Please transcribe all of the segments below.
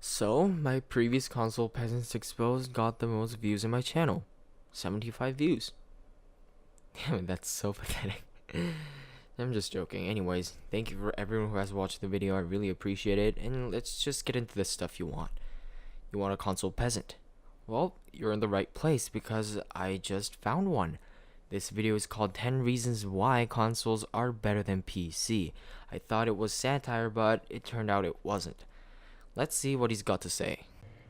So, my previous console Peasants Exposed got the most views in my channel. 75 views. Damn it, that's so pathetic. I'm just joking. Anyways, thank you for everyone who has watched the video. I really appreciate it. And let's just get into the stuff you want. You want a console peasant? Well, you're in the right place because I just found one. This video is called 10 Reasons Why Consoles Are Better Than PC. I thought it was satire, but it turned out it wasn't. Let's see what he's got to say.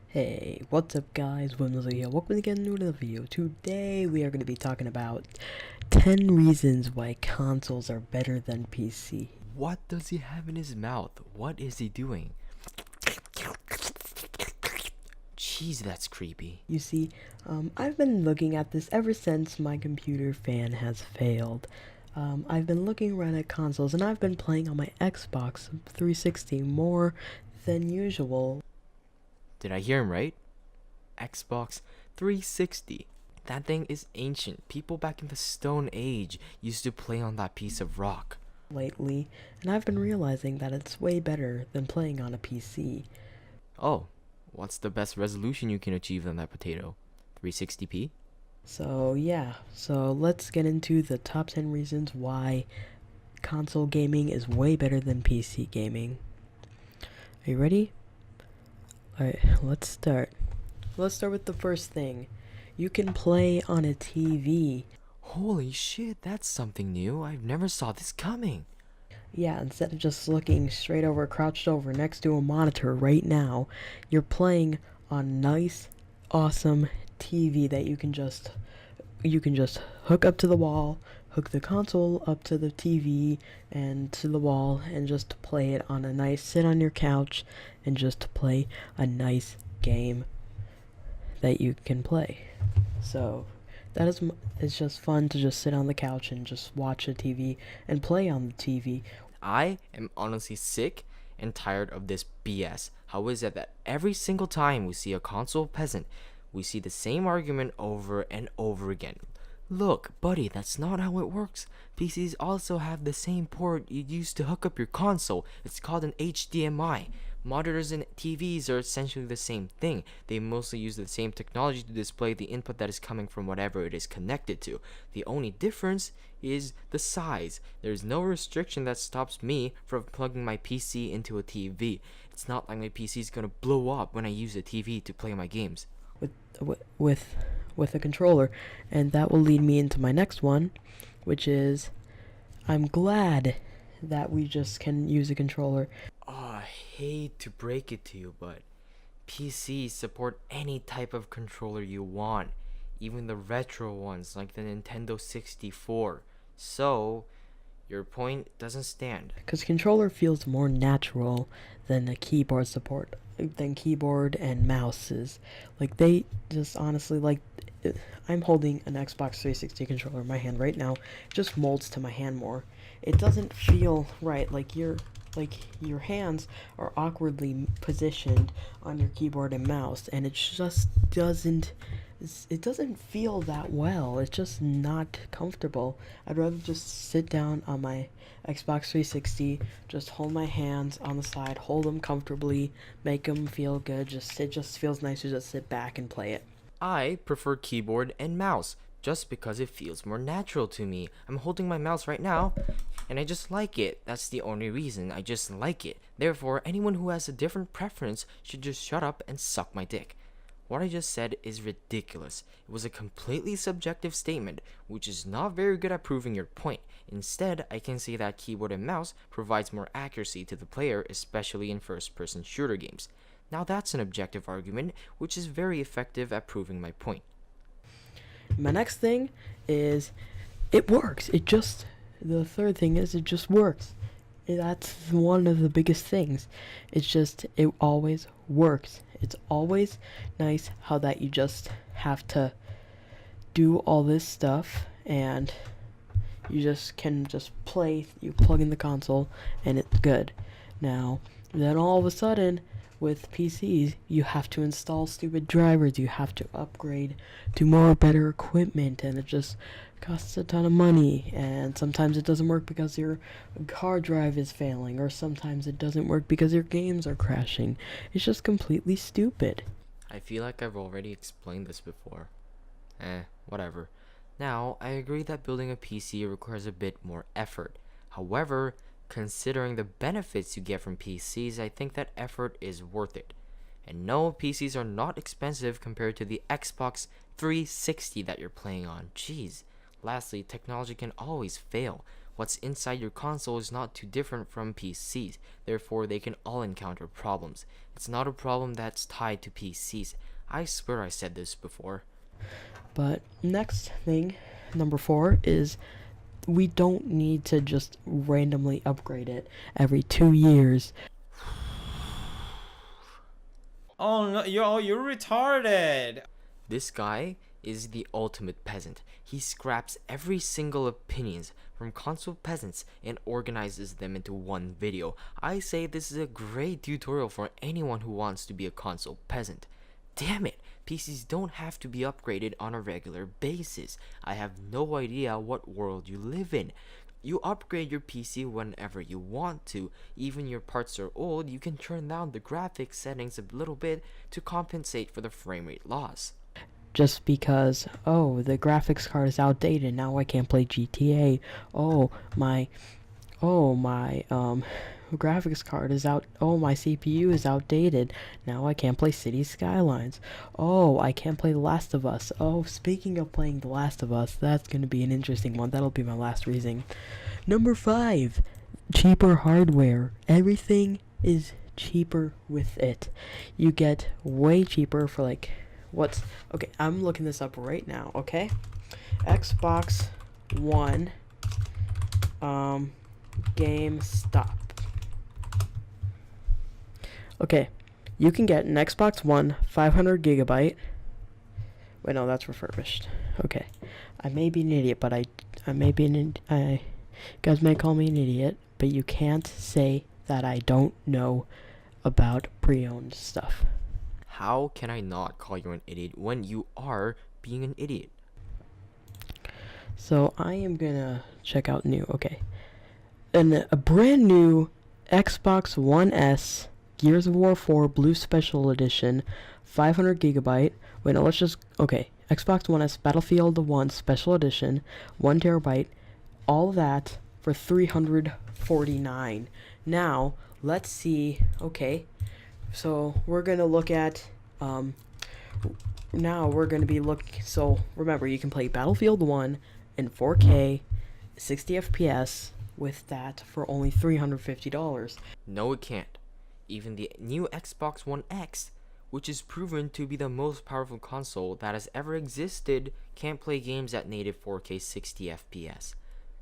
Hey, what's up guys, Wimsley here. Welcome again to another video. Today we are going to be talking about 10 reasons why consoles are better than PC. What does he have in his mouth? What is he doing? Jeez, that's creepy. You see, I've been looking at this ever since my computer fan has failed. I've been looking around at consoles and I've been playing on my Xbox 360 more than usual. Did I hear him right? Xbox 360. That thing is ancient. People back in the Stone Age used to play on that piece of rock. Lately, and I've been realizing that it's way better than playing on a PC. Oh, what's the best resolution you can achieve on that potato? 360p? So let's get into the top 10 reasons why console gaming is way better than PC gaming. Are you ready? Alright, let's start. Let's start with the first thing. You can play on a TV. Holy shit, that's something new. I've never saw this coming. Yeah, instead of just looking straight over, crouched over next to a monitor right now, you're playing on nice, awesome TV that you can just hook up to the wall, hook the console up to the TV and to the wall, and just play it on a nice, sit on your couch and just play a nice game that you can play. So that is, it's just fun to just sit on the couch and just watch a TV and play on the TV. I am honestly sick and tired of this BS. How is it that every single time we see a console peasant, we see the same argument over and over again? Look, buddy, that's not how it works. PCs also have the same port you use to hook up your console. It's called an HDMI. Monitors and TVs are essentially the same thing. They mostly use the same technology to display the input that is coming from whatever it is connected to. The only difference is the size. There's no restriction that stops me from plugging my PC into a TV. It's not like my PC is gonna blow up when I use a TV to play my games. With a controller, and that will lead me into my next one, which is I'm glad that we just can use a controller. Oh, I hate to break it to you, but PCs support any type of controller you want, even the retro ones like the Nintendo 64. So your point doesn't stand. Because controller feels more natural than a keyboard support, than keyboard and mouses. Like, they just honestly, like, I'm holding an Xbox 360 controller in my hand right now. It just molds to my hand more. It doesn't feel right. Like your hands are awkwardly positioned on your keyboard and mouse, and it just doesn't feel that well. It's just not comfortable. I'd rather just sit down on my Xbox 360, just hold my hands on the side, hold them comfortably, make them feel good. It just feels nice to just sit back and play it. I prefer keyboard and mouse just because it feels more natural to me. I'm holding my mouse right now and I just like it. That's the only reason. I just like it. Therefore, anyone who has a different preference should just shut up and suck my dick. What I just said is ridiculous. It was a completely subjective statement, which is not very good at proving your point. Instead, I can say that keyboard and mouse provides more accuracy to the player, especially in first-person shooter games. Now that's an objective argument, which is very effective at proving my point. My next thing is it works. The third thing is it just works. That's one of the biggest things. It always works. It's always nice how that you just have to do all this stuff and you just can just play. You plug in the console and it's good. Now, then all of a sudden, with PCs, you have to install stupid drivers, you have to upgrade to more better equipment, and it just costs a ton of money. And sometimes it doesn't work because your hard drive is failing, or sometimes it doesn't work because your games are crashing. It's just completely stupid. I feel like I've already explained this before. Whatever. Now, I agree that building a PC requires a bit more effort. However, considering the benefits you get from PCs, I think that effort is worth it. And no, PCs are not expensive compared to the Xbox 360 that you're playing on. Jeez. Lastly, technology can always fail. What's inside your console is not too different from PCs, therefore they can all encounter problems. It's not a problem that's tied to PCs. I swear I said this before. But next thing, number 4, is we don't need to just randomly upgrade it every 2 years. Oh no, you're retarded. This guy is the ultimate peasant. He scraps every single opinions from console peasants and organizes them into one video. I say this is a great tutorial for anyone who wants to be a console peasant. Damn it, PCs don't have to be upgraded on a regular basis. I have no idea what world you live in. You upgrade your PC whenever you want to. Even your parts are old, you can turn down the graphics settings a little bit to compensate for the frame rate loss. Just because, oh, the graphics card is outdated, now I can't play GTA. Oh, my graphics card is out. Oh, my CPU is outdated, now I can't play City Skylines. Oh, I can't play The Last of Us. Oh, speaking of playing The Last of Us, that's gonna be an interesting one. That'll be my last reason. Number 5, cheaper hardware. Everything is cheaper with it. You get way cheaper for like, okay, I'm looking this up right now, okay? Xbox One, GameStop. Okay, you can get an Xbox One 500 gigabyte. Wait, no, that's refurbished. Okay, I may be an idiot, but I may be you guys may call me an idiot, but you can't say that I don't know about pre-owned stuff. How can I not call you an idiot when you are being an idiot? So I am gonna check out new. Okay, and a brand new Xbox One S Gears of War 4 Blue Special Edition, 500 gigabyte. Wait, no, let's just okay. Xbox One S Battlefield 1 Special Edition, 1 terabyte. All that for $349. Now let's see. Okay, so we're gonna look at now we're gonna be looking. So remember, you can play Battlefield 1 in 4K, 60 FPS with that for only $350. No, it can't. Even the new Xbox One X, which is proven to be the most powerful console that has ever existed, can't play games at native 4K 60 FPS.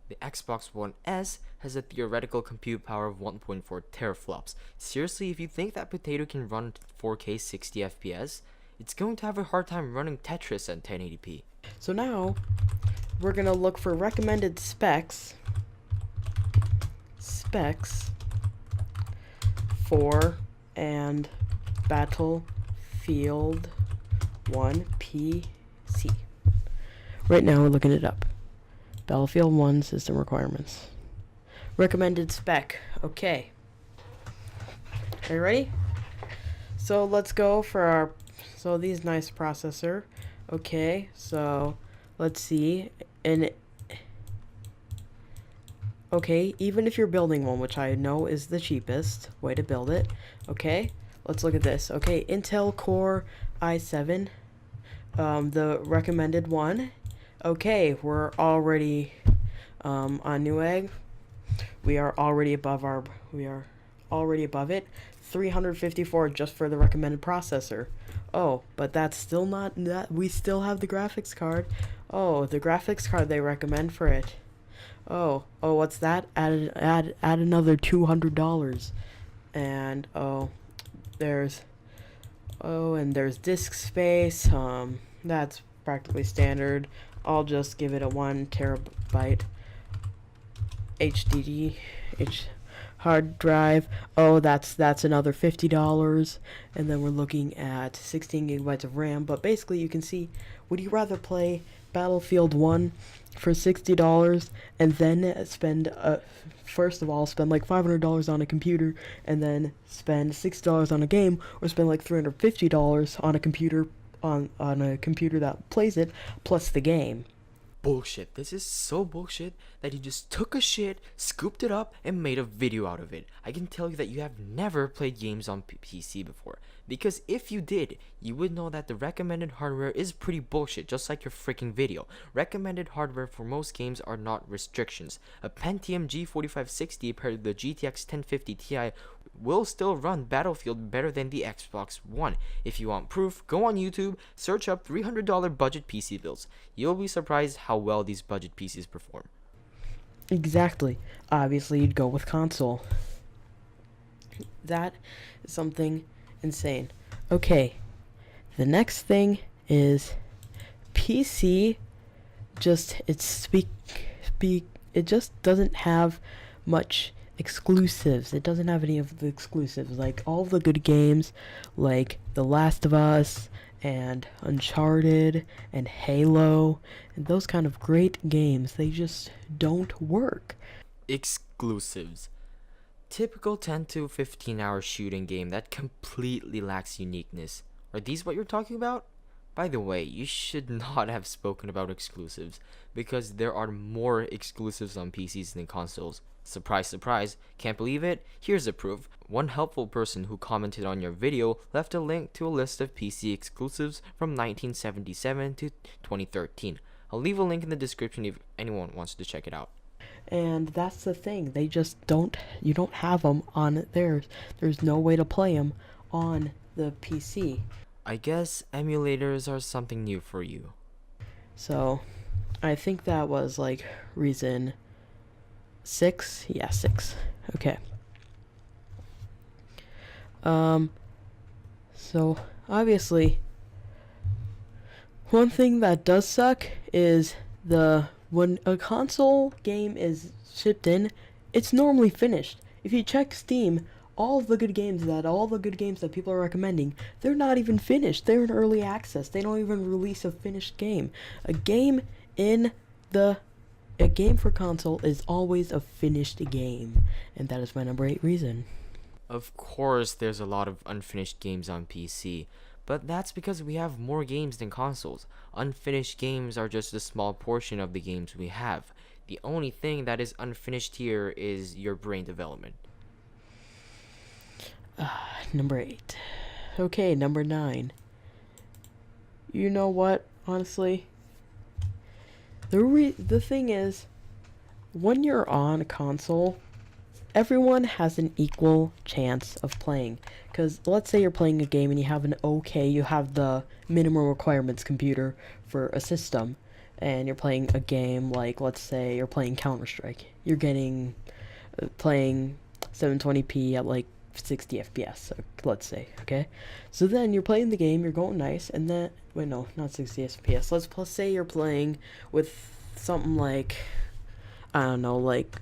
The Xbox One S has a theoretical compute power of 1.4 teraflops. Seriously, if you think that potato can run 4K 60 FPS, it's going to have a hard time running Tetris at 1080p. So now we're gonna look for recommended specs for and Battlefield 1 PC. Right now we're looking it up. Battlefield 1 system requirements. Recommended spec. Okay. Are you ready? So let's go for these nice processor. Okay, so let's see. Okay, even if you're building one, which I know is the cheapest way to build it. Okay, let's look at this. Okay, Intel Core i7, the recommended one. Okay, we're already on Newegg. We are already above it. 354 just for the recommended processor. Oh, but that's still not that. We still have the graphics card. Oh, the graphics card they recommend for it. Oh, what's that? Add another $200. And there's disk space. That's practically standard. I'll just give it a 1 terabyte hard drive. Oh, that's another $50. And then we're looking at 16 gigabytes of RAM. But basically, you can see, would you rather play Battlefield 1 for $60 and then spend first of all spend like $500 on a computer and then spend $60 on a game, or spend like $350 on a computer on a computer that plays it plus the game? Bullshit. This is so bullshit that he just took a shit, scooped it up, and made a video out of it. I can tell you that you have never played games on PC before. Because if you did, you would know that the recommended hardware is pretty bullshit, just like your freaking video. Recommended hardware for most games are not restrictions. A Pentium G4560 paired with the GTX 1050 Ti will still run Battlefield better than the Xbox One. If you want proof, go on YouTube, search up $300 budget PC builds. You'll be surprised how well these budget PCs perform. Exactly. Obviously, you'd go with console. That is something insane. Okay, the next thing is PC. It just doesn't have much exclusives. It doesn't have any of the exclusives, like all the good games, like The Last of Us and Uncharted and Halo and those kind of great games. They just don't work. Exclusives. Typical 10 to 15 hour shooting game that completely lacks uniqueness. Are these what you're talking about? By the way, you should not have spoken about exclusives, because there are more exclusives on PCs than consoles. Surprise, surprise, can't believe it? Here's the proof. One helpful person who commented on your video left a link to a list of PC exclusives from 1977 to 2013. I'll leave a link in the description if anyone wants to check it out. And that's the thing. They just you don't have them on theirs. There's no way to play them on the PC. I guess emulators are something new for you. So, I think that was like reason 6. Yeah, 6. Okay. So obviously, one thing that does suck is when a console game is shipped in, it's normally finished. If you check Steam, all the good games that people are recommending, they're not even finished. They're in early access. They don't even release a finished game. A game for console is always a finished game, and that is my number 8 reason. Of course, there's a lot of unfinished games on PC, but that's because we have more games than consoles. Unfinished games are just a small portion of the games we have. The only thing that is unfinished here is your brain development. Number 8. Okay, number 9. You know what, honestly? The thing is, when you're on a console, everyone has an equal chance of playing. Because let's say you're playing a game and you have the minimum requirements computer for a system, and you're playing a game like, let's say you're playing Counter-Strike. You're playing 720p at like 60 FPS, let's say, okay? So then you're playing the game, you're going nice, and then, wait, no, not 60 FPS. Let's say you're playing with something like, I don't know, like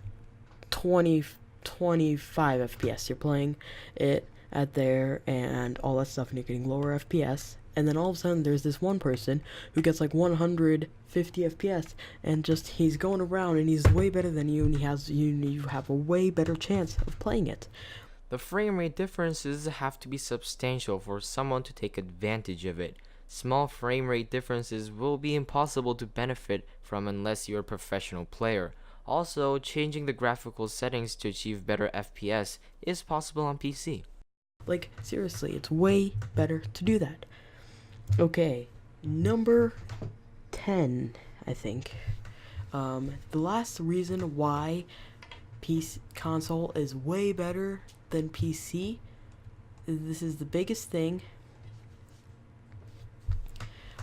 25 FPS. You're playing it at there and all that stuff, and you're getting lower FPS. And then all of a sudden, there's this one person who gets like 150 FPS, and he's going around, and he's way better than you, and you have a way better chance of playing it. The frame rate differences have to be substantial for someone to take advantage of it. Small frame rate differences will be impossible to benefit from unless you're a professional player. Also, changing the graphical settings to achieve better FPS is possible on PC. Like, seriously, it's way better to do that. Okay, number 10, I think. The last reason why console is way better than PC, this is the biggest thing.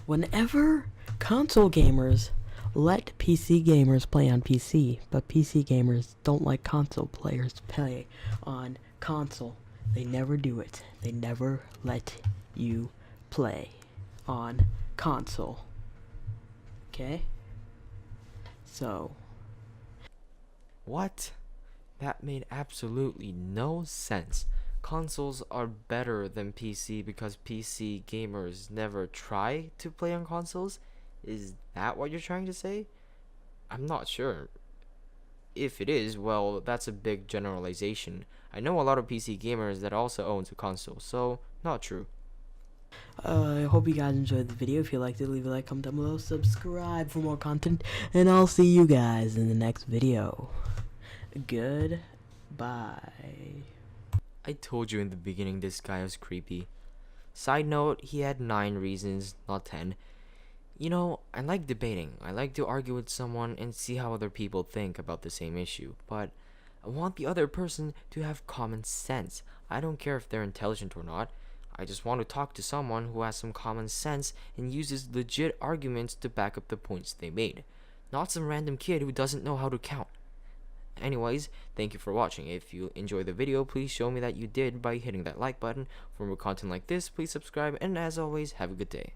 Whenever console gamers let PC gamers play on PC, but PC gamers don't like console players play on console, they never do it. They never let you play on console. Okay? So, What? That made absolutely no sense. Consoles are better than PC because PC gamers never try to play on consoles? Is that what you're trying to say? I'm not sure. If it is, well, that's a big generalization. I know a lot of PC gamers that also owns a console, so not true. I hope you guys enjoyed the video. If you liked it, leave a like, comment down below, subscribe for more content, and I'll see you guys in the next video. Goodbye. I told you in the beginning this guy was creepy. Side note, he had 9 reasons, not 10. You know, I like debating. I like to argue with someone and see how other people think about the same issue, but I want the other person to have common sense. I don't care if they're intelligent or not. I just want to talk to someone who has some common sense and uses legit arguments to back up the points they made. Not some random kid who doesn't know how to count. Anyways, thank you for watching. If you enjoyed the video, please show me that you did by hitting that like button. For more content like this, please subscribe, and as always, have a good day.